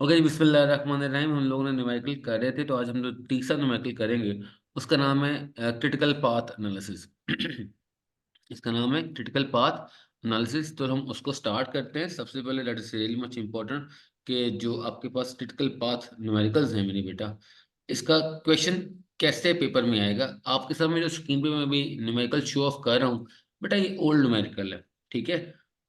Okay जी, बिस्मिल्लाहिर्रहमानिर्रहीम। हम लोगों ने न्यूमेरिकल कर रहे थे, तो आज हम जो तीसरा न्यूमेरिकल करेंगे उसका नाम है क्रिटिकल पाथ एनालिसिस। इसका नाम है क्रिटिकल पाथ एनालिसिस। तो हम उसको स्टार्ट करते हैं। सबसे पहले that is really much important कि जो आपके पास क्रिटिकल पाथ न्यूमेरिकल्स हैं मेरे बेटा, इसका क्वेश्चन कैसे पेपर में आएगा। आपके सामने जो स्क्रीन पे मैं अभी न्यूमेरिकल शो ऑफ कर रहा हूँ बेटा, ये ओल्ड न्यूमेरिकल है, ठीक है।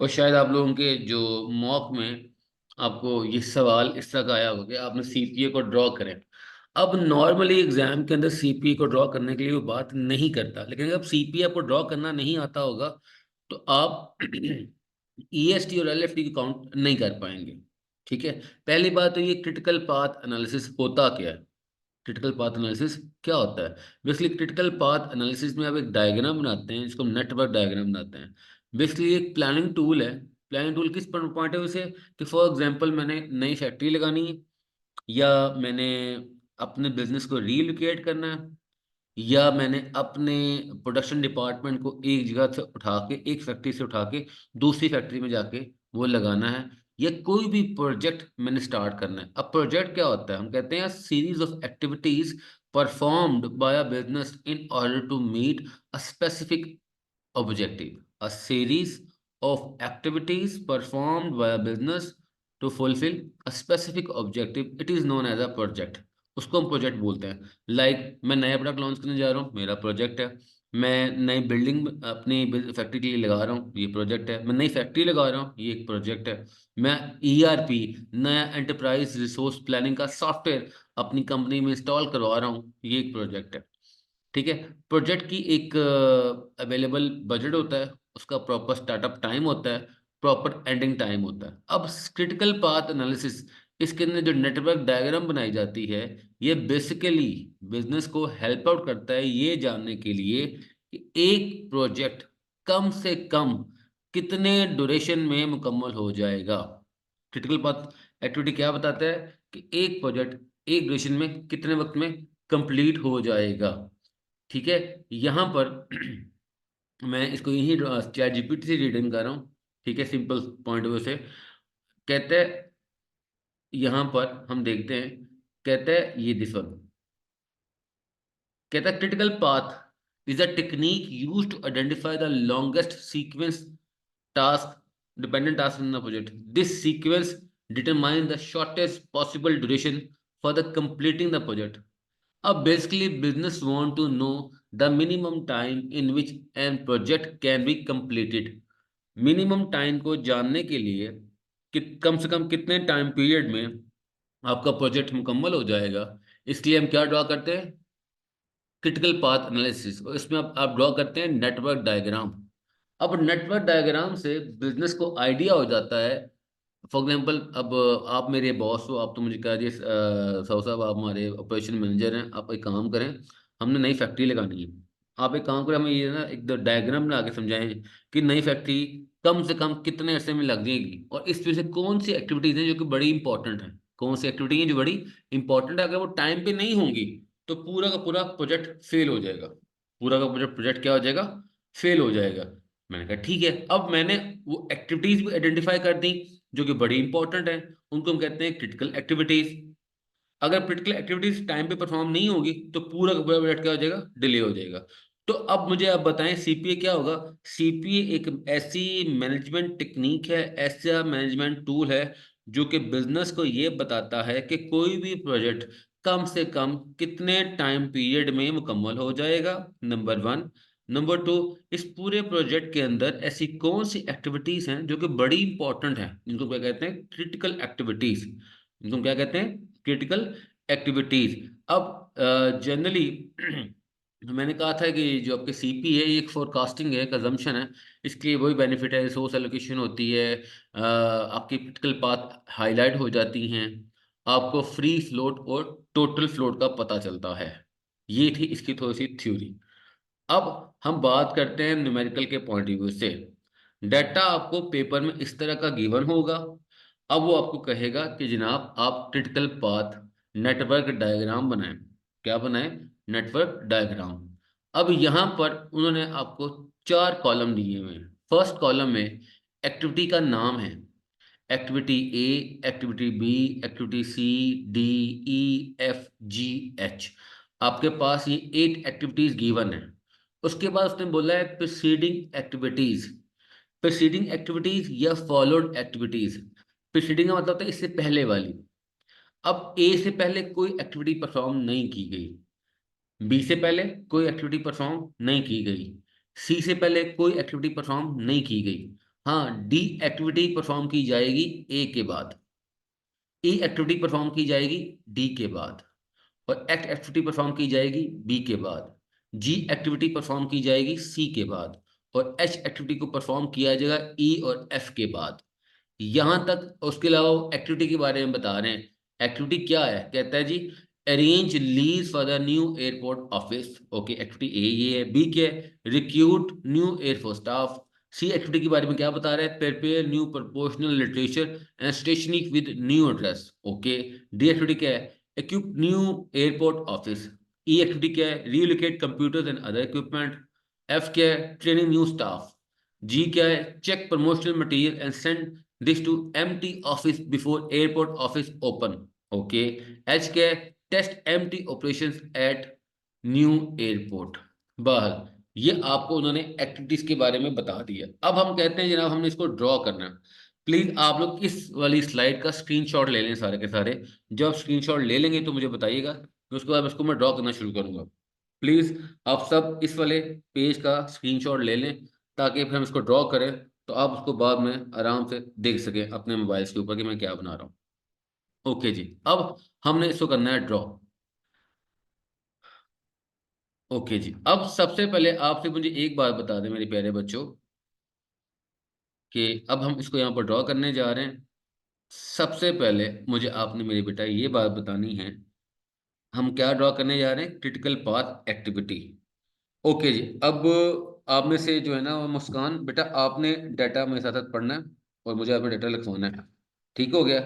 और शायद आप लोगों के जो मॉक में आपको ये सवाल इस तरह का आया होगा कि आपने सीपीए को ड्रॉ करें। अब नॉर्मली एग्जाम के अंदर सीपीए को ड्रॉ करने के लिए वो बात नहीं करता, लेकिन अगर सीपीए आपको ड्रॉ करना नहीं आता होगा तो आप ईएसटी और एलएफटी की काउंट नहीं कर पाएंगे, ठीक है। पहली बात तो ये क्रिटिकल पाथ एनालिसिस होता क्या है। क्रिटिकल पाथ एनालिसिस क्या होता है? बेसिकली क्रिटिकल पाथ एनालिसिस में आप एक डायग्राम बनाते हैं जिसको नेटवर्क डायग्राम बनाते हैं। बेसिकली एक प्लानिंग टूल है। प्लानिंग टूल किस पॉइंट ऑफ व्यू से कि फॉर एग्जांपल मैंने नई फैक्ट्री लगानी है, या मैंने अपने बिजनेस को रीलोकेट करना है, या मैंने अपने प्रोडक्शन डिपार्टमेंट को एक जगह से उठा के, एक फैक्ट्री से उठा के दूसरी फैक्ट्री में जाके वो लगाना है, या कोई भी प्रोजेक्ट मैंने स्टार्ट करना है। अब प्रोजेक्ट क्या होता है? हम कहते हैं series of activities performed by a business in order to meet a specific objective, a series of activities performed by a business to fulfill a specific objective, it is known as a project। उसको हम project बोलते हैं। मैं नया product launch करने जा रहा हूँ, मेरा प्रोजेक्ट है। मैं नई बिल्डिंग अपनी फैक्ट्री के लिए लगा रहा हूँ, ये प्रोजेक्ट है। मैं नई फैक्ट्री लगा रहा हूँ, ये एक प्रोजेक्ट है। मैं ईआरपी, नया एंटरप्राइज रिसोर्स प्लानिंग का सॉफ्टवेयर अपनी कंपनी में इंस्टॉल करवा रहा हूँ, ये एक प्रोजेक्ट है, ठीक है। प्रोजेक्ट की एक अवेलेबल बजट होता है, उसका प्रॉपर स्टार्टअप टाइम होता है, प्रॉपर एंडिंग टाइम होता है। अब क्रिटिकल पाथ एनालिसिस, इसके अंदर जो नेटवर्क डायग्राम बनाई जाती है, ये बेसिकली बिजनेस को हेल्प आउट करता है ये जानने के लिए कि एक प्रोजेक्ट कम से कम कितने ड्यूरेशन में मुकम्मल हो जाएगा। क्रिटिकल पाथ एक्टिविटी क्या बताता है कि एक प्रोजेक्ट एक ड्यूरेशन में कितने वक्त में कंप्लीट हो जाएगा, ठीक है। यहाँ पर मैं इसको यही चैट जीपीटी से रीडिंग कर रहा हूँ, ठीक है, सिंपल पॉइंट ऑफ व्यू से। कहते हैं, यहाँ पर हम देखते हैं, कहते हैं ये दिस वन, कहता है critical path is a technique use to identify the longest sequence task dependent task in the project. This sequence determine the shortest possible duration for the completing the project. अब basically business want to know the minimum time in which an project can be completed. Minimum time को जानने के लिए कि कम से कम कितने time period में आपका प्रोजेक्ट मुकम्मल हो जाएगा, इसलिए हम क्या ड्रॉ करते हैं? Critical path analysis. और इसमें आप ड्रॉ करते हैं नेटवर्क डायग्राम। अब नेटवर्क डायग्राम से बिजनेस को आइडिया हो जाता है। फॉर एग्जांपल, अब आप मेरे बॉस हो, आप तो मुझे कह दिए साहु साहब आप हमारे ऑपरेशन मैनेजर हैं, आप एक काम करें, हमने नई फैक्ट्री लगानी है। आप एक काम करें, हमें ये ना एक डायग्राम बना के समझाएं कि नई फैक्ट्री कम से कम कितने अरसे में लग जाएगी, और इस वजह से कौन सी एक्टिविटीज हैं जो कि बड़ी इंपॉर्टेंट है, कौन सी एक्टिविटी है जो बड़ी इंपॉर्टेंट है। अगर वो टाइम पे नहीं होंगी तो पूरा का पूरा प्रोजेक्ट फेल हो जाएगा। पूरा का पूरा प्रोजेक्ट क्या हो जाएगा? फेल हो जाएगा। मैंने कहा ठीक है। अब मैंने वो एक्टिविटीज भी आइडेंटिफाई कर दी जो कि बड़ी इंपॉर्टेंट है, उनको हम कहते हैं क्रिटिकल एक्टिविटीज। अगर क्रिटिकल एक्टिविटीज टाइम पे परफॉर्म नहीं होगी तो पूरा का पूरा प्रोजेक्ट क्या हो जाएगा? डिले हो जाएगा। तो अब मुझे आप बताएं सीपीए क्या होगा। सीपीए एक ऐसी मैनेजमेंट टेक्निक है, ऐसा मैनेजमेंट टूल है जो कि बिजनेस को ये बताता है कि कोई भी प्रोजेक्ट कम से कम कितने टाइम पीरियड में मुकम्मल हो जाएगा, नंबर वन। नंबर टू, इस पूरे प्रोजेक्ट के अंदर ऐसी कौन सी एक्टिविटीज हैं जो कि बड़ी इंपॉर्टेंट हैं, जिनको क्या कहते हैं? Critical activities. जिनको हम क्या कहते हैं? Critical activities. अब जनरली मैंने कहा था कि जो आपके सीपी है ये एक फोरकास्टिंग है, एक अजम्पशन है। इसके लिए वही बेनिफिट है, रिसोर्स एलोकेशन होती है, आपकी क्रिटिकल पाथ हाईलाइट हो जाती हैं, आपको फ्री फ्लोट और टोटल फ्लोट का पता चलता है। ये थी इसकी थोड़ी सी थ्योरी। अब हम बात करते हैं न्यूमेरिकल के पॉइंट ऑफ व्यू से। डाटा आपको पेपर में इस तरह का गिवन होगा। अब वो आपको कहेगा कि जनाब आप क्रिटिकल पाथ नेटवर्क डायग्राम बनाएं। क्या बनाएं? Network diagram. अब यहाँ पर उन्होंने आपको चार कॉलम दिए हुए हैं। फर्स्ट कॉलम में एक्टिविटी का नाम है। Activity A, activity B, activity C, D, E, F, G, H. आपके पास ये 8 एक्टिविटीज गिवन है। उसके बाद उसने बोला है प्रीसीडिंग एक्टिविटीज। प्रीसीडिंग एक्टिविटीज या फॉलोड एक्टिविटीज। प्रीसीडिंग का मतलब होता है इससे पहले वाली। अब ए से पहले कोई एक्टिविटी परफॉर्म नहीं की गई, बी से पहले कोई एक्टिविटी परफॉर्म नहीं की गई, सी से पहले कोई एक्टिविटी परफॉर्म नहीं की गई। हाँ, डी एक्टिविटी परफॉर्म की जाएगी ए के बाद, ई एक्टिविटी परफॉर्म की जाएगी डी के बाद, और एक्ट एक्टिविटी परफॉर्म की जाएगी बी के बाद, जी एक्टिविटी परफॉर्म की जाएगी सी के बाद, और एच एक्टिविटी को परफॉर्म किया जाएगा ई और एफ के बाद। यहां तक। उसके अलावा एक्टिविटी के बारे में बता रहे हैं। एक्टिविटी क्या है, कहता है G arrange lease for the new airport office. Okay, activity A ये है। बी क्या है, recruit new air force staff. C activity के बारे में क्या बता रहा है, prepare new proportional literature and stationery with new address. Okay. D activity क्या है, equip new airport office. E activity क्या है, relocate computers and other equipment. F क्या है, ट्रेनिंग न्यू स्टाफ। जी क्या है, check promotional material and send this to empty office before airport office open. Okay. H क्या है, test empty operations at new airport. बहर ये आपको उन्होंने एक्टिविटीज के बारे में बता दिया। अब हम कहते हैं जनाब हमने इसको ड्रॉ करना है। प्लीज आप लोग इस वाली स्लाइड का स्क्रीनशॉट ले लें सारे के सारे। जब स्क्रीनशॉट ले लेंगे तो मुझे बताइएगा, फिर उसके बाद इसको मैं ड्रॉ करना शुरू करूंगा। प्लीज आप सब इस वाले पेज का स्क्रीनशॉट ले लें, ताकि फिर हम इसको ड्रॉ करें तो आप उसको बाद में आराम से देख सकें अपने मोबाइल के ऊपर कि मैं क्या बना रहा हूँ। ओके जी, अब हमने इसको करना है ड्रॉ। ओके जी, अब सबसे पहले आपसे मुझे एक बात बता दें मेरे प्यारे बच्चों, कि अब हम इसको यहाँ पर ड्रॉ करने जा रहे हैं। सबसे पहले मुझे आपने मेरे बेटा ये बात बतानी है, हम क्या ड्रॉ करने जा रहे हैं, क्रिटिकल पाथ एक्टिविटी। ओके जी, अब आप में से जो है ना वो मुस्कान बेटा, आपने डाटा मेरे साथ साथ पढ़ना है और मुझे आपने डाटा लिखवाना है। ठीक हो गया।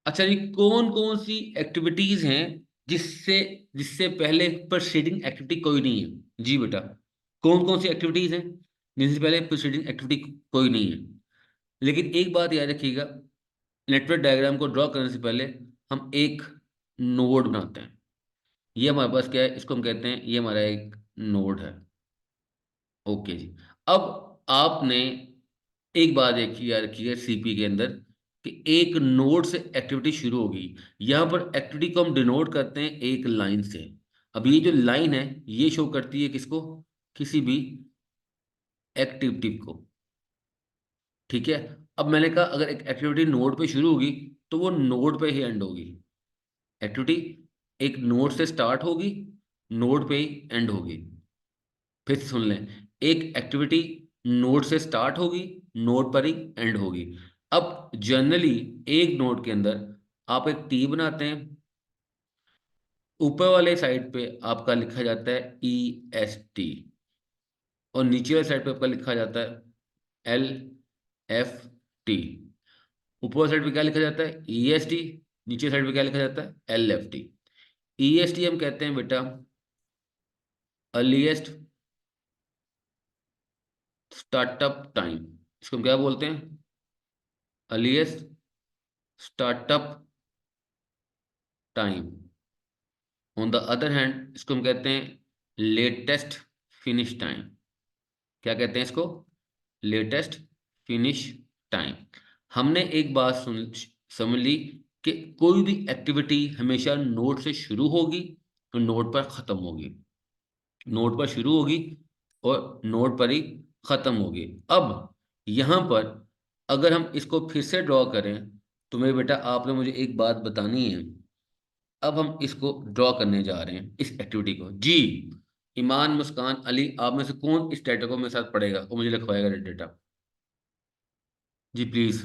अच्छा जी, कौन कौन सी एक्टिविटीज हैं जिससे जिससे पहले प्रीसीडिंग एक्टिविटी कोई नहीं है? जी बेटा, कौन कौन सी एक्टिविटीज हैं जिनसे पहले प्रीसीडिंग एक्टिविटी कोई नहीं है? लेकिन एक बात याद रखिएगा, नेटवर्क डायग्राम को ड्रॉ करने से पहले हम एक नोड बनाते हैं। ये हमारे पास क्या है, इसको हम कहते हैं ये हमारा एक नोड है। ओके जी। अब आपने एक बात देखी याद रखिए सीपी के अंदर, कि एक नोड से एक्टिविटी शुरू होगी। यहाँ पर एक्टिविटी को हम डिनोट करते हैं एक लाइन से। अब ये जो लाइन है ये शो करती है किसको, किसी भी एक्टिविटी को। ठीक है। अब मैंने कहा अगर एक एक्टिविटी नोड पे शुरू होगी तो वो नोड पे ही एंड होगी। एक्टिविटी एक नोड से स्टार्ट होगी, नोड पे ही एंड होगी। फिर से सुन लें, एक एक्टिविटी नोड से स्टार्ट होगी, नोड पर ही एंड होगी। अब जनरली एक नोड के अंदर आप एक टी बनाते हैं, ऊपर वाले साइड पे आपका लिखा जाता है EST, और नीचे वाले साइड पे आपका लिखा जाता है LFT। ऊपर वाले साइड पे क्या लिखा जाता है, EST। नीचे साइड पे क्या लिखा जाता है, LFT। EST हम कहते हैं बेटा अर्लीस्ट स्टार्टअप टाइम। इसको हम क्या बोलते हैं, earliest startup time. On the other hand इसको हम कहते हैं लेटेस्ट फिनिश टाइम। क्या कहते हैं इसको, लेटेस्ट फिनिश टाइम। हमने एक बात समझ ली कि कोई भी एक्टिविटी हमेशा नोड से शुरू होगी और नोड पर खत्म होगी, नोड पर शुरू होगी और नोड पर ही खत्म होगी। अब यहाँ पर अगर हम इसको फिर से ड्रॉ करें तो मेरे बेटा आपने मुझे एक बात बतानी है। अब हम इसको ड्रॉ करने जा रहे हैं इस एक्टिविटी को जी। ईमान, मुस्कान, अली, आप में से कौन इस डेटा को मेरे साथ पढ़ेगा और मुझे लिखवाएगा डेटा? Ji please.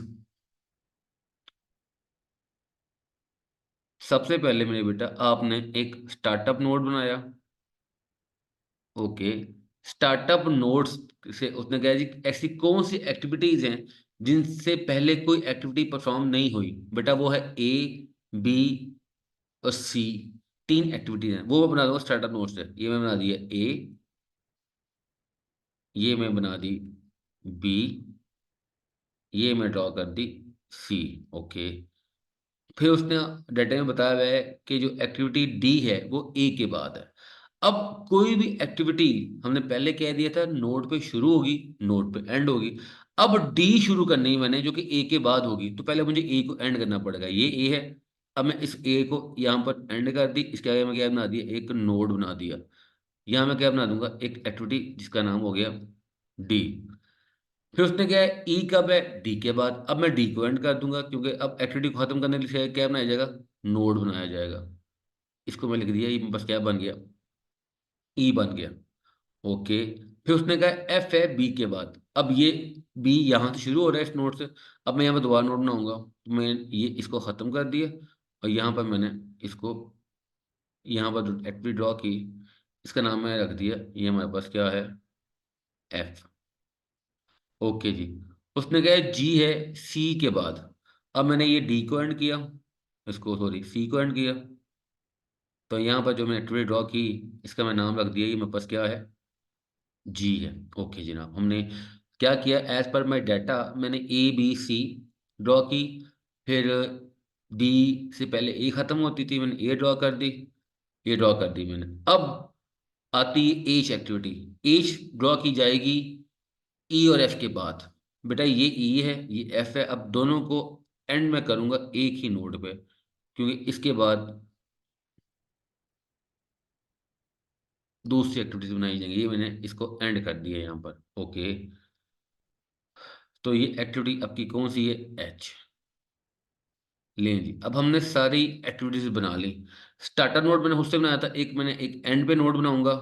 सबसे पहले मेरे बेटा आपने एक स्टार्टअप नोड बनाया। ओके। स्टार्टअप नोड्स से उसने कहा जी ऐसी कौन सी एक्टिविटीज हैं जिनसे पहले कोई एक्टिविटी परफॉर्म नहीं हुई? बेटा वो है A, B और C। तीन एक्टिविटीज हैं, वो मैं बना दूंगा स्टार्टअप नोड से। ये मैं बना दिया A, ये मैं बना दी B, ये मैं ड्रॉ कर दी सी। ओके। फिर उसने डाटा में बताया हुआ है कि जो एक्टिविटी डी है वो ए के बाद है। अब कोई भी एक्टिविटी हमने पहले कह दिया था नोड पे शुरू होगी, नोड पे एंड होगी। अब डी शुरू करनी है मैंने, जो कि ए के बाद होगी, तो पहले मुझे ए को एंड करना पड़ेगा। ये ए है। अब मैं इस ए को यहाँ पर एंड कर दी, इसके आगे मैं क्या बना दिया, एक नोड बना दिया। यहाँ मैं क्या बना दूंगा, एक एक्टिविटी जिसका नाम हो गया डी। फिर उसने क्या है, ई कब है, डी के बाद। अब मैं डी को एंड कर दूंगा, क्योंकि अब एक्टिविटी को खत्म करने के लिए क्या बनाया जाएगा, नोड बनाया जाएगा। इसको मैं लिख दिया, ये बस क्या बन गया, ई बन गया। ओके। फिर उसने कहा एफ है बी के बाद। अब ये बी यहाँ से शुरू हो रहा है, इस नोड से। अब मैं यहाँ पर दोबारा नोड बनाऊंगा, तो मैं ये इसको खत्म कर दिया, और यहाँ पर मैंने इसको, यहाँ पर जो एक्टिविटी ड्रॉ की, इसका नाम मैं रख दिया, ये हमारे पास क्या है, एफ। ओके जी। उसने कहा जी है सी के बाद। अब मैंने ये डी को एंड किया, इसको सॉरी सी को एंड किया, तो यहाँ पर जो मैंने एक्टिविटी ड्रॉ की, इसका मैं नाम रख दिया, ये मेरे पास क्या है, जी है। ओके जनाब, हमने क्या किया, एज पर माई डाटा मैंने ए बी सी ड्रॉ की। फिर डी से पहले ए खत्म होती थी, मैंने ए ड्रॉ कर दी, ए ड्रॉ कर दी मैंने। अब आती है एच एक्टिविटी। एच ड्रॉ की जाएगी ई और एफ के बाद। बेटा ये ई है, ये एफ है, अब दोनों को एंड में करूंगा एक ही नोड पे, क्योंकि इसके बाद दूसरी एक्टिविटीज बनाई जाएंगी। ये मैंने इसको एंड कर दिया यहाँ पर। ओके। तो ये एक्टिविटी आपकी कौन सी है, एच। लें जी, अब हमने सारी एक्टिविटीज बना ली। स्टार्टर नोड मैंने उससे बनाया था, एक मैंने एक एंड पे नोड बनाऊंगा,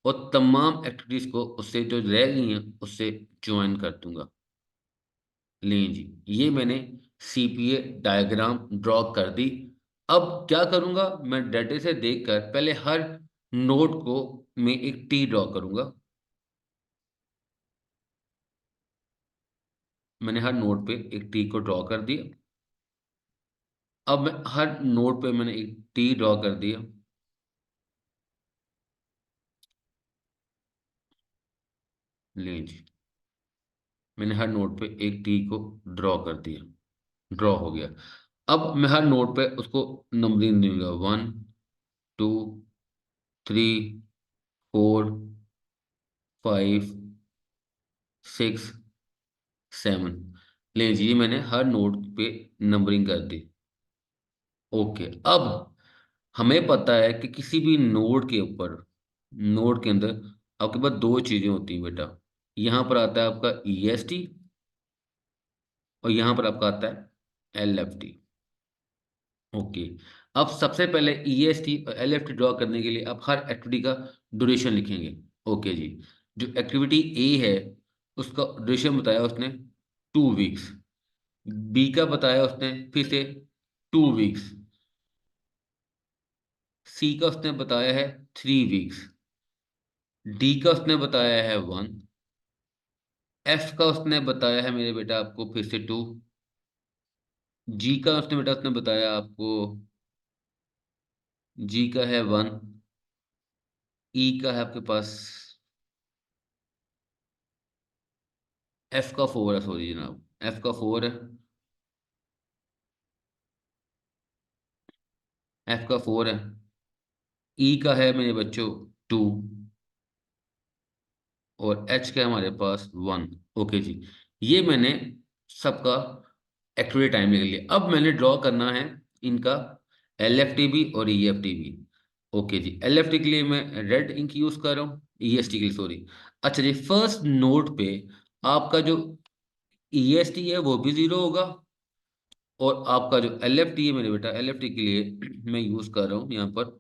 और तमाम एक्टिविटीज को उससे जो रह गई हैं उससे ज्वाइन कर दूंगा। लें जी, ये मैंने सीपीए डायग्राम ड्रॉ कर दी। अब क्या करूंगा, मैं डाटे से देखकर पहले हर नोड को मैं एक टी ड्रॉ करूंगा। मैंने हर नोड पे एक टी को ड्रॉ कर दिया। अब मैं हर नोड पे मैंने एक टी ड्रॉ कर दिया। लें जी, मैंने हर नोड पे एक टी को ड्रॉ कर दिया, ड्रॉ हो गया। अब मैं हर नोड पे उसको नंबरिंग दूंगा, 1 2 3 4 5 6 7। ले जी, मैंने हर नोड पे नंबरिंग कर दी। ओके। अब हमें पता है कि किसी भी नोड के ऊपर, नोड के अंदर आपके पास दो चीजें होती हैं बेटा। यहाँ पर आता है आपका ई एस टी, और यहाँ पर आपका आता है एल एफ टी। ओके। अब सबसे पहले ई एस टी और एल एफ टी ड्रॉ करने के लिए आप हर एक्टिविटी का ड्यूरेशन लिखेंगे। ओके जी। जो एक्टिविटी ए है उसका ड्यूरेशन बताया उसने 2 वीक्स। बी का बताया उसने फिर से 2 वीक्स। सी का उसने बताया है 3 वीक्स। डी का उसने बताया है 1। एफ का उसने बताया है मेरे बेटा आपको फिर से 2। जी का उसने बेटा उसने बताया आपको, जी का है 1। ई का है आपके पास, एफ का 4 है, सॉरी जनाब, एफ का 4 है। एफ का 4 है। ई का है मेरे बच्चों 2। और एच का है हमारे पास 1। ओके जी। ये मैंने सबका एक्टिविटी टाइम लिख लिया। अब मैंने ड्रॉ करना है इनका एल एफ टी भी और ई एफ टी भी। ओके जी, एल एफ टी के लिए मैं रेड इंक यूज कर रहा हूँ, ई एस टी के लिए सॉरी। अच्छा जी, फर्स्ट नोट पे आपका जो ई एस टी है वो भी जीरो होगा, और आपका जो एल एफ टी है मेरे बेटा, एल एफ टी के लिए मैं यूज कर रहा हूँ यहाँ पर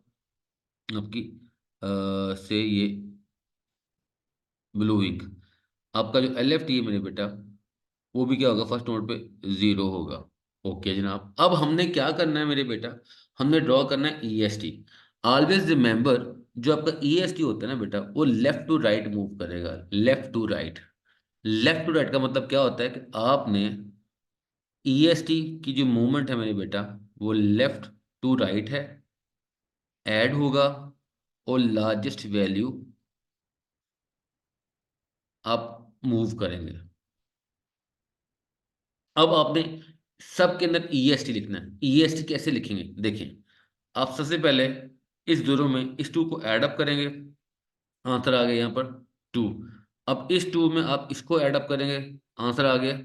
आपकी से ये ब्लू इंक। आपका जो एल एफ टी है मेरे बेटा, वो भी क्या होगा, फर्स्ट नोट पे जीरो होगा। ओके जनाब, अब हमने क्या करना है मेरे बेटा, हमने ड्रॉ करना है E S T. Always remember, जो आपका ई एस टी होता है ना बेटा, वो लेफ्ट टू राइट मूव करेगा, left to right. Left to right का मतलब क्या होता है कि आपने ई एस टी की जो मूवमेंट है मेरे बेटा, वो लेफ्ट टू राइट है, ऐड होगा, और लार्जेस्ट वैल्यू आप मूव करेंगे। अब आपने सबके अंदर ईएसटी लिखना है। ईएसटी कैसे लिखेंगे, देखिए आप सबसे पहले इस दोनों में इस टू को ऐड अप करेंगे, आंसर आ गया यहाँ पर टू। अब इस टू में आप इसको ऐड अप करेंगे, आंसर आ गया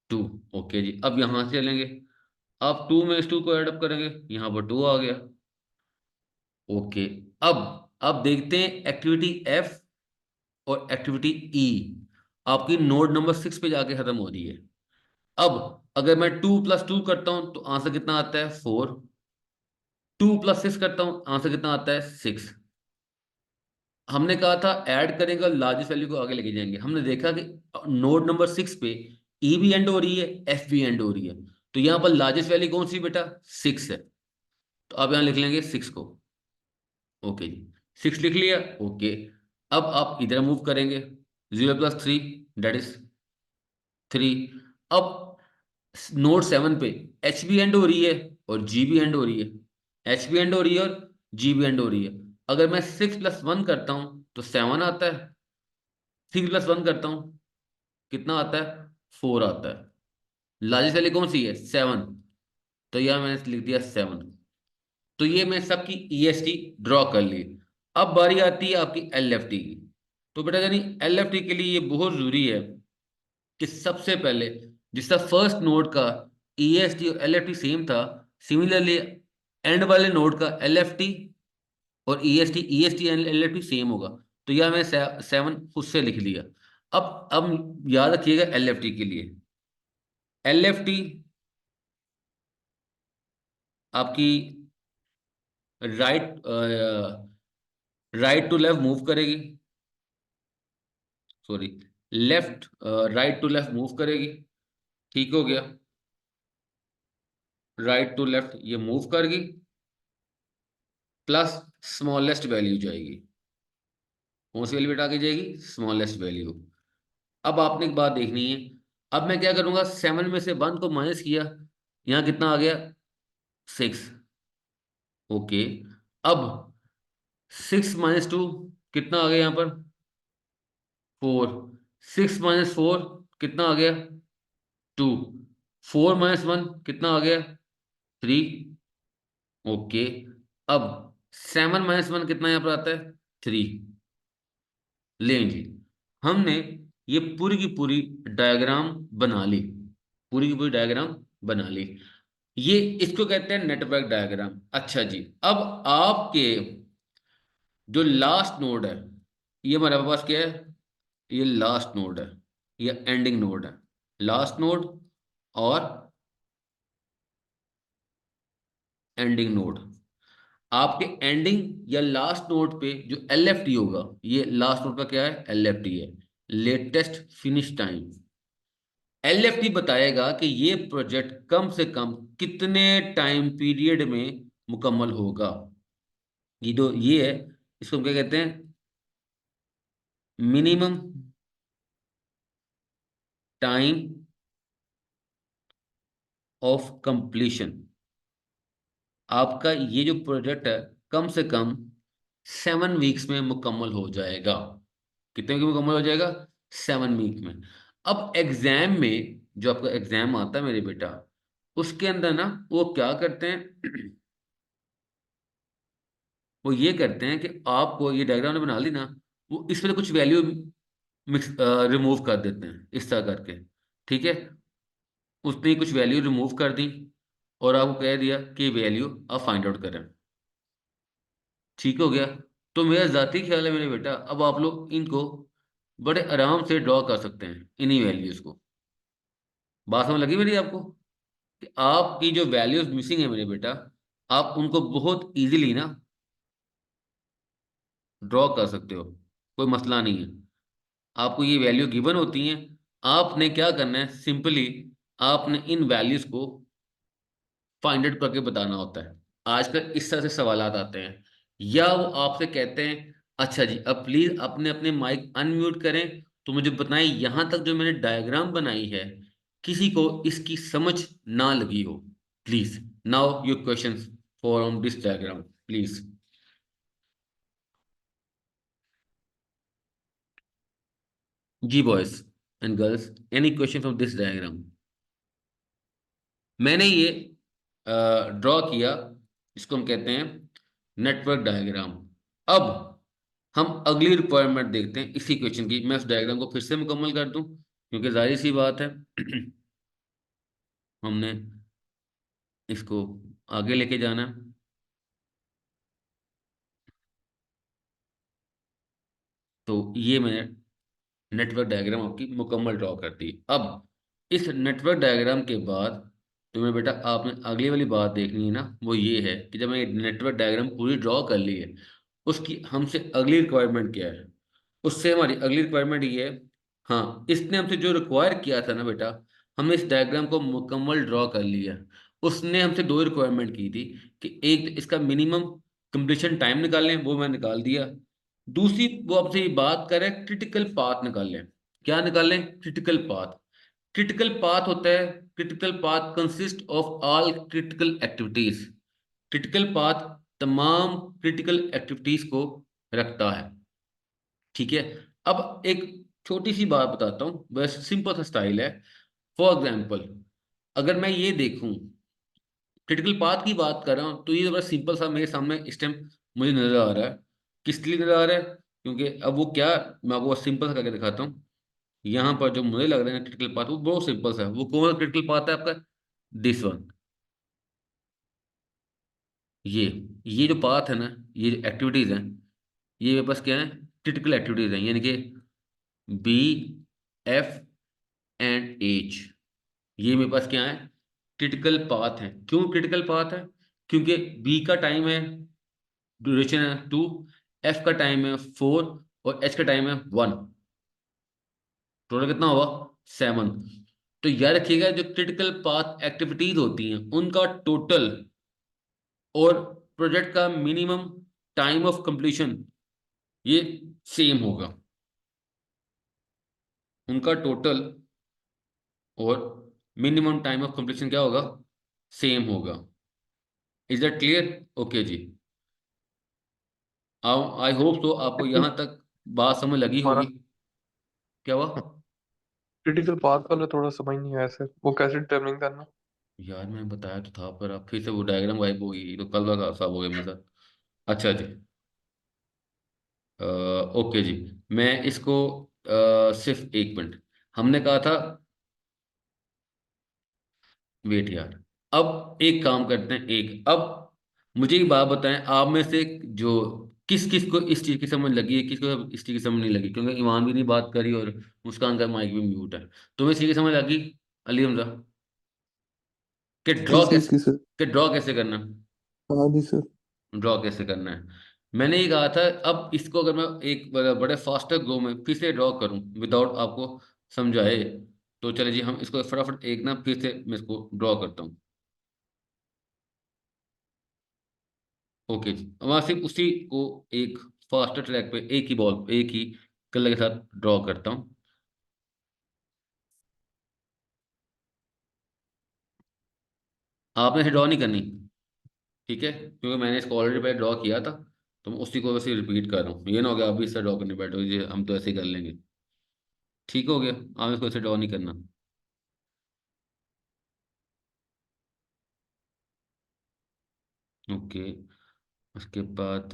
टू। ओके जी, अब यहां से चलेंगे, आप टू में इस टू को ऐड अप करेंगे, यहाँ पर टू आ गया। ओके, अब देखते हैं एक्टिविटी एफ और एक्टिविटी ई आपकी नोड नंबर 6 पे जाके खत्म हो रही है। अब अगर मैं 2 + 2 करता हूं तो आंसर कितना आता है 4। 2 + 6 करता हूं आंसर कितना आता है 6। हमने कहा था ऐड करेंगे और लार्जेस्ट वैल्यू को आगे लेके जाएंगे, हमने देखा कि नोड नंबर 6 पे ई भी एंड हो रही है, एफ भी एंड हो रही है, तो यहाँ पर लार्जेस्ट वैल्यू कौन सी बेटा 6 है। तो अब यहाँ लिख लेंगे 6 को। ओके जी, 6 लिख लिया। ओके, अब आप इधर मूव करेंगे, 0 + 3 डेट इज 3। अब नोड 7 पे एच भी एंड हो रही है और जी भी एंड हो रही है, एच भी एंड हो रही है और जी भी एंड हो रही है। अगर मैं 6 + 1 करता हूं तो 7 आता है, 6 + 1 करता हूं कितना आता है 4 आता है। लार्जेस्ट वैल्यू कौन सी है 7, तो यह मैंने लिख दिया 7। तो ये मैं सबकी ईएसटी ड्रॉ कर ली। अब बारी आती है आपकी एलएफटी की। तो बेटा यानी एलएफटी के लिए ये बहुत जरूरी है कि सबसे पहले जिसका फर्स्ट नोड का ईएसटी और एलएफटी सेम था, सिमिलरली एंड वाले नोड का एलएफटी और EST EST and LFT same होगा। तो यह मैंने 7 खुद से लिख लिया। अब याद रखिएगा एलएफटी के लिए, एलएफटी आपकी right right to left move करेगी, sorry left right to left move करेगी। ठीक हो गया, राइट टू लेफ्ट ये मूव करेगी, प्लस स्मॉलेस्ट वैल्यू जाएगी। कौन सी वैल्यू बेटा आगे जाएगी स्मॉलेस्ट वैल्यू। अब आपने एक बात देखनी है, अब मैं क्या करूंगा 7 में से 1 को माइनस किया, यहाँ कितना आ गया 6। ओके, अब 6 - 2 कितना आ गया यहाँ पर 4। 6 - 4 कितना आ गया 2। 4 - 1 कितना आ गया 3। ओके, अब 7 - 1 कितना यहाँ पर आता है 3। लें जी, हमने ये पूरी की पूरी डायग्राम बना ली, पूरी की पूरी डायग्राम बना ली। ये इसको कहते हैं नेटवर्क डायग्राम। अच्छा जी, अब आपके जो लास्ट नोड है, ये हमारे पास क्या है, ये लास्ट नोड है, ये एंडिंग नोड है। लास्ट नोड और एंडिंग नोड, आपके एंडिंग या लास्ट नोड पे जो एलएफटी होगा, ये लास्ट नोड का क्या है एलएफटी है, लेटेस्ट फिनिश टाइम। एलएफटी बताएगा कि ये प्रोजेक्ट कम से कम कितने टाइम पीरियड में मुकम्मल होगा। ये है, इसको हम क्या कहते हैं मिनिमम टाइम ऑफ कंप्लीशन। आपका ये जो प्रोजेक्ट है कम से कम 7 वीक्स में मुकम्मल हो जाएगा। कितने में मुकम्मल हो जाएगा 7 वीक में। अब एग्जाम में जो आपका एग्जाम आता है मेरे बेटा, उसके अंदर ना वो क्या करते हैं वो ये करते हैं कि आपको ये डायग्राम ने बना ली ना, वो इस पर कुछ वैल्यू मिक्स रिमूव कर देते हैं इस तरह करके। ठीक है, उसने कुछ वैल्यू रिमूव कर दी और आपको कह दिया कि वैल्यू आप फाइंड आउट करें। ठीक हो गया, तो मेरा जाती ख्याल है मेरे बेटा, अब आप लोग इनको बड़े आराम से ड्रॉ कर सकते हैं इन्हीं वैल्यूज को। बात समझ लगी मेरी आपको कि आपकी जो वैल्यूज मिसिंग है मेरे बेटा, आप उनको बहुत इजीली ना ड्रॉ कर सकते हो, कोई मसला नहीं है। आपको ये वैल्यू गिवन होती हैं, आपने क्या करना है सिंपली आपने इन वैल्यूज को फाइंड आउट करके बताना होता है। आजकल इस तरह से सवालात आते हैं, या वो आपसे कहते हैं अच्छा जी अब प्लीज अपने अपने माइक अनम्यूट करें, तो मुझे बताएं यहां तक जो मैंने डायग्राम बनाई है किसी को इसकी समझ ना लगी हो। Please now your questions for on this diagram please. जी boys and girls, any question from this diagram. मैंने ये ड्रॉ किया, इसको हम कहते हैं नेटवर्क डायग्राम। अब हम अगली रिक्वायरमेंट देखते हैं इसी क्वेश्चन की। मैं उस डायग्राम को फिर से मुकम्मल कर दूं, क्योंकि जाहिर सी बात है हमने इसको आगे लेके जाना है। तो ये मैंने नेटवर्क डायग्राम आपकी मुकम्मल ड्रॉ कर दी। अब इस नेटवर्क डायग्राम के बाद तुम्हें बेटा आपने अगली वाली बात देखनी है ना, वो ये है कि जब मैं नेटवर्क डायग्राम पूरी ड्रॉ कर ली है, उसकी हमसे अगली रिक्वायरमेंट क्या है। उससे हमारी अगली रिक्वायरमेंट ये है, हाँ इसने हमसे जो रिक्वायर किया था ना बेटा, हमने इस डायग्राम को मुकम्मल ड्रॉ कर लिया। उसने हमसे दो रिक्वायरमेंट की थी कि एक तो इसका मिनिमम कंप्लीशन टाइम निकालें, वो मैं निकाल दिया। दूसरी वो आपसे ये बात करे क्रिटिकल पाथ निकाल लें। क्या निकाल लें? Critical path. क्रिटिकल पाथ होता है, critical path consist of all critical activities. Critical path तमाम क्रिटिकल एक्टिविटीज को रखता है। ठीक है। अब एक छोटी सी बात बताता हूँ, बस सिंपल सा स्टाइल है। फॉर एग्जाम्पल, अगर मैं ये देखूं, क्रिटिकल पाथ की बात कर रहा हूँ, तो ये बड़ा सिंपल सा मेरे सामने इस टाइम मुझे नजर आ रहा है। किस लिए नजर आ रहा है? क्योंकि अब वो क्या, मैं आपको सिंपल सा करके दिखाता हूँ। यहाँ पर जो मुझे लग रहा है क्रिटिकल पाथ, वो बहुत सिंपल सा है। वो कौन सा क्रिटिकल पाथ है आपका? This one. ये ये जो पाथ है ना, ये जो एक्टिविटीज हैं, ये मेरे पास क्या है? क्रिटिकल एक्टिविटीज हैं, यानी कि बी, एफ एंड एच। ये मेरे पास क्या है? क्रिटिकल पाथ है। क्यों क्रिटिकल पाथ है? क्योंकि बी का टाइम है, ड्यूरेशन है 2, एफ का टाइम है 4, और एच का टाइम है 1। टोटल कितना हुआ? 7। तो याद रखिएगा, जो क्रिटिकल पाथ एक्टिविटीज होती हैं उनका टोटल और प्रोजेक्ट का मिनिमम टाइम ऑफ कंप्लीशन ये सेम होगा। उनका टोटल और मिनिमम टाइम ऑफ कंप्लीशन क्या होगा? सेम होगा। Is that clear? ओके जी। आई होप तो आपको यहाँ तक बात समझ लगी हमारा होगी। क्या हुआ? क्रिटिकल पाथ वाला थोड़ा समझ नहीं आया सर, वो कैसे डिटरमिन करना। यार मैं बताया तो था, पर अब फिर से वो डायग्राम गायब हो गई, तो कल का सब हो गया मेरे साथ। अच्छा जी। ओके जी। मैं इसको सिर्फ एक मिनट, हमने कहा था, वेट यार। अब एक काम करते हैं, एक अब मुझे एक बात बताएं, आप में से जो किस किस को इस चीज की समझ लगी है, किसको इस चीज की समझ नहीं लगी, क्योंकि ईमान भी नहीं बात करी और मुस्कान का माइक भी म्यूट है। तुम्हें इस चीज की समझ लगी अली हमजा, कि ड्रॉ किस चीज कैसे, की सर? कि ड्रॉ कैसे करना? हाँ जी सर। ड्रॉ कैसे करना है? मैंने ये कहा था। अब इसको अगर मैं एक बड़े फास्टर गो में फिर से ड्रॉ करूं विदाउट आपको समझाए, तो चले जी हम इसको फटाफट एक ना फिर से मैं इसको ड्रॉ करता हूँ। ओके जी। अब मैं सिर्फ उसी को एक फास्टर ट्रैक पे एक ही बॉल एक ही कलर के साथ ड्रॉ करता हूँ। आपने इसे ड्रॉ नहीं करनी, ठीक है, क्योंकि मैंने इसको ऑलरेडी पहले ड्रॉ किया था। तो मैं उसी को वैसे रिपीट कर रहा हूँ। ये ना हो गया अभी इससे ड्रॉ करने बैठो जी, हम तो ऐसे ही कर लेंगे। ठीक हो गया, आप इसको ऐसे ड्रॉ नहीं करना। ओके। उसके बाद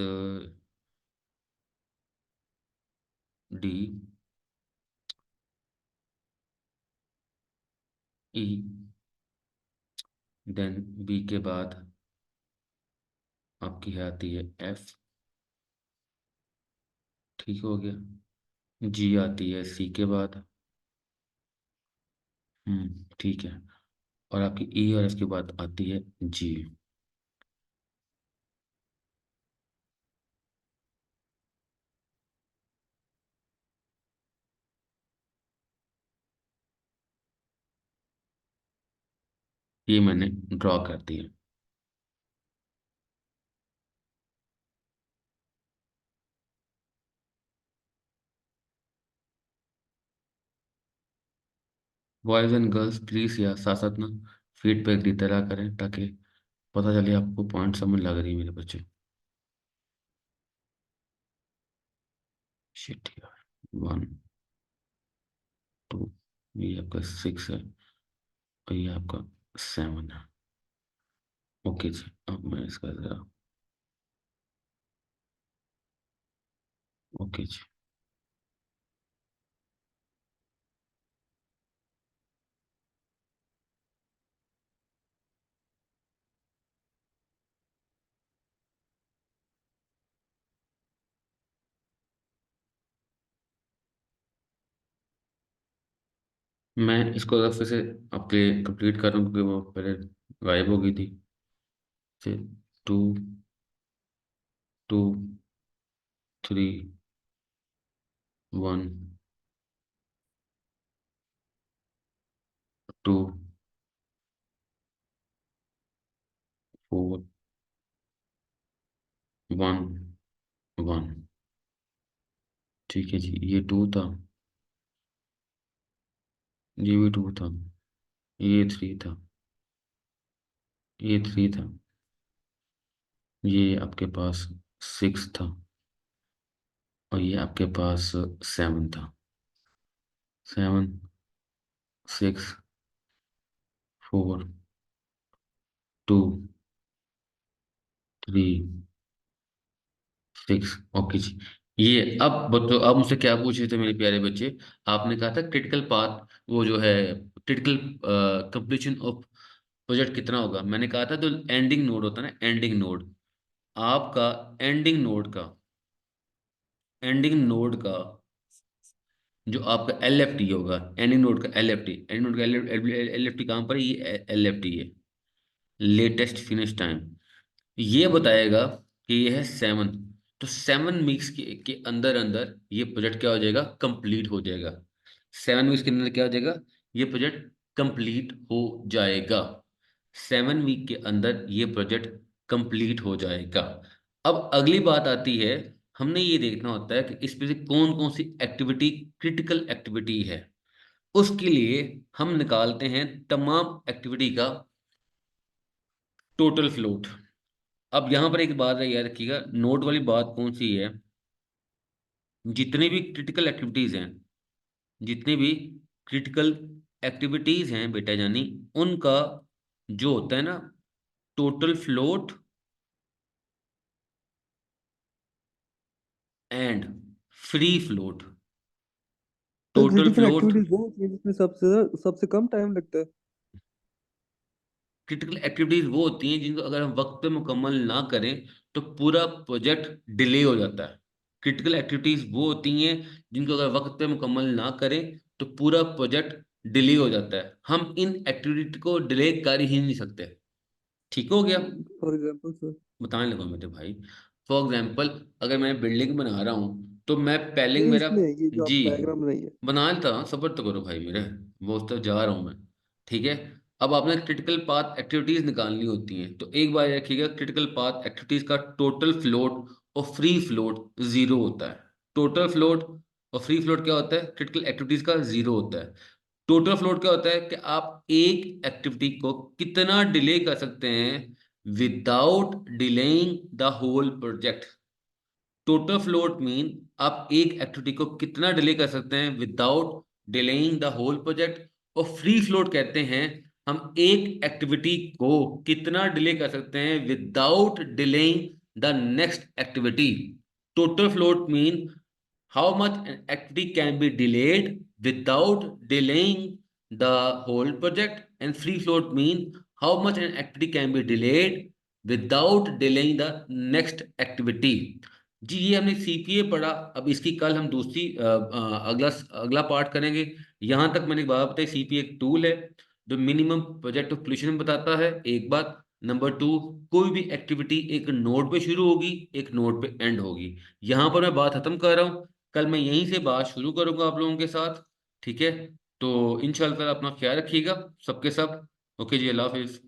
डी, ई, देन बी के बाद आपकी है आती है एफ। ठीक हो गया। जी आती है सी के बाद। ठीक है। और आपकी ई और एफ के बाद आती है जी। ये मैंने ड्रॉ कर दिया। बॉयज एंड गर्ल्स प्लीज यार साथ साथ ना फीडबैक देते रहा करें, ताकि पता चले आपको पॉइंट समझ लग रही है मेरे बच्चे। शिट यार। 1, 2, ये आपका 6 है, और ये आपका 7। ओके जी, अब मैं इसका जरा, ओके जी। मैं इसको अगर फिर से आपके कंप्लीट कर रहा हूँ, क्योंकि वो पहले गायब हो गई थी। फिर 2, 2, 3, 1, 2, 4, 1, 1। ठीक है जी, ये 2 था, ये भी 2 था, ये 3 था, ये 3 था, ये आपके पास 6 था, और ये आपके पास 7 था। 7, 6, 4, 2, 3, 6। ओके जी। ये अब बच्चों, आप मुझसे क्या पूछ रहे थे मेरे प्यारे बच्चे? आपने कहा था क्रिटिकल पाथ, वो जो है क्रिटिकल कंप्लीशन ऑफ प्रोजेक्ट कितना होगा। मैंने कहा था जो एंडिंग नोड होता है ना, एंडिंग नोड, आपका एंडिंग नोड का जो आपका एल एफ टी होगा, एंडिंग नोड का कहाँ पर है? ये एल एफ टी है, लेटेस्ट फिनिश टाइम। ये बताएगा कि ये है 7। तो 7 वीक्स के अंदर अंदर ये प्रोजेक्ट क्या हो जाएगा? कंप्लीट हो जाएगा। 7 वीक्स के अंदर क्या हो जाएगा? ये प्रोजेक्ट कंप्लीट हो जाएगा। 7 वीक के अंदर ये प्रोजेक्ट कंप्लीट हो जाएगा। अब अगली बात आती है, हमने ये देखना होता है कि इसमें से कौन कौन सी एक्टिविटी क्रिटिकल एक्टिविटी है। उसके लिए हम निकालते हैं तमाम एक्टिविटी का टोटल फ्लोट। अब यहां पर एक बात है, याद रखिएगा, नोट वाली बात कौन सी है? जितने भी क्रिटिकल एक्टिविटीज हैं, जितने भी क्रिटिकल एक्टिविटीज हैं बेटा जानी, उनका जो होता है ना, total float and free float. तो टोटल क्रिटिकल फ्लोट, एक्टिविटीज वो होती है जिसमें सबसे कम टाइम लगता है। क्रिटिकल एक्टिविटीज वो होती हैं जिनको अगर हम वक्त पे मुकम्मल ना करें तो पूरा प्रोजेक्ट डिले हो जाता है। क्रिटिकल एक्टिविटीज वो होती हैं जिनको अगर वक्त पे मुकम्मल ना करें तो पूरा प्रोजेक्ट डिले हो जाता है। हम इन एक्टिविटी को डिले कर ही नहीं सकते। ठीक हो गया? For example sir. बताने लगा मेरे भाई। फॉर एग्जाम्पल, अगर मैं बिल्डिंग बना रहा हूँ तो मैं पहले नहीं, मेरा, इसमें ये जो जी, आप डायग्राम बनाई है। बना लेता हूँ, सब्र तो करो भाई मेरे, वो तो जा रहा हूँ मैं। ठीक है। अब आपने क्रिटिकल पाथ एक्टिविटीज निकालनी होती हैं, तो एक बार रखिएगा, क्रिटिकल पाथ एक्टिविटीज का टोटल फ्लोट और फ्री फ्लोट जीरो होता है। टोटल फ्लोट और फ्री फ्लोट क्या होता है? क्रिटिकल एक्टिविटीज का जीरो होता है। टोटल फ्लोट क्या होता है कि आप एक एक्टिविटी को कितना डिले कर सकते हैं without delaying the whole project. Total float mean आप एक एक्टिविटी को कितना डिले कर सकते हैं without delaying the whole project. और फ्री फ्लोट कहते हैं हम एक एक्टिविटी को कितना डिले कर सकते हैं without delaying the next activity. Total float mean how much an activity can be delayed without delaying the whole project, and free float mean how much an activity can be delayed without delaying the next activity। जी, ये हमने CPA पढ़ा। अब इसकी कल हम दूसरी अगला अगला पार्ट करेंगे। यहां तक मैंने एक बात बताई, सीपीए एक टूल है जो मिनिमम प्रोजेक्ट ऑफ बताता है, एक बात। नंबर 2, कोई भी एक्टिविटी एक नोड पे शुरू होगी, एक नोड पे एंड होगी। यहां पर मैं बात खत्म कर रहा हूं, कल मैं यहीं से बात शुरू करूंगा आप लोगों के साथ। ठीक है? तो इंशाल्लाह अपना ख्याल रखिएगा सबके सब। ओके जी, अल्लाह हाफिज।